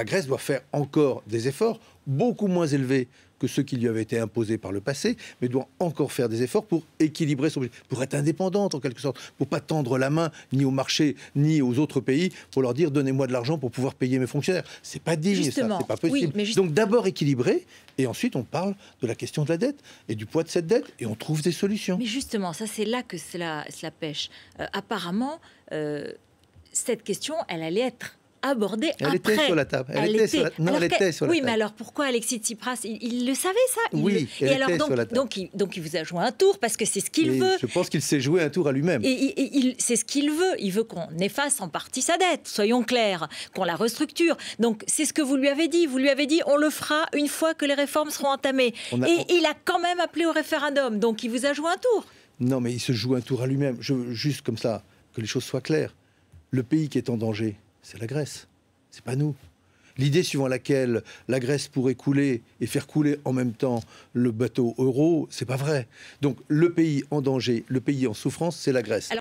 La Grèce doit faire encore des efforts beaucoup moins élevés que ceux qui lui avaient été imposés par le passé, mais doit encore faire des efforts pour équilibrer son budget, pour être indépendante en quelque sorte, pour pas tendre la main ni au marché ni aux autres pays pour leur dire donnez-moi de l'argent pour pouvoir payer mes fonctionnaires. C'est pas digne, ça, c'est pas possible. Oui, Donc d'abord équilibrer, et ensuite on parle de la question de la dette et du poids de cette dette, et on trouve des solutions. Mais justement, ça c'est là que cela pêche. Apparemment, cette question, elle allait être abordée Elle après. était sur la table. Elle était sur la table. Oui, mais alors pourquoi Alexis Tsipras, il le savait ça? Oui, elle était sur la table. Donc il vous a joué un tour parce que c'est ce qu'il veut. Je pense qu'il s'est joué un tour à lui-même. Et c'est ce qu'il veut. Il veut qu'on efface en partie sa dette, soyons clairs, qu'on la restructure. Donc c'est ce que vous lui avez dit. Vous lui avez dit on le fera une fois que les réformes seront entamées. Il a quand même appelé au référendum. Donc il vous a joué un tour. Non, mais il se joue un tour à lui-même. Juste comme ça, que les choses soient claires. Le pays qui est en danger, c'est la Grèce, c'est pas nous. L'idée suivant laquelle la Grèce pourrait couler et faire couler en même temps le bateau euro, c'est pas vrai. Donc le pays en danger, le pays en souffrance, c'est la Grèce.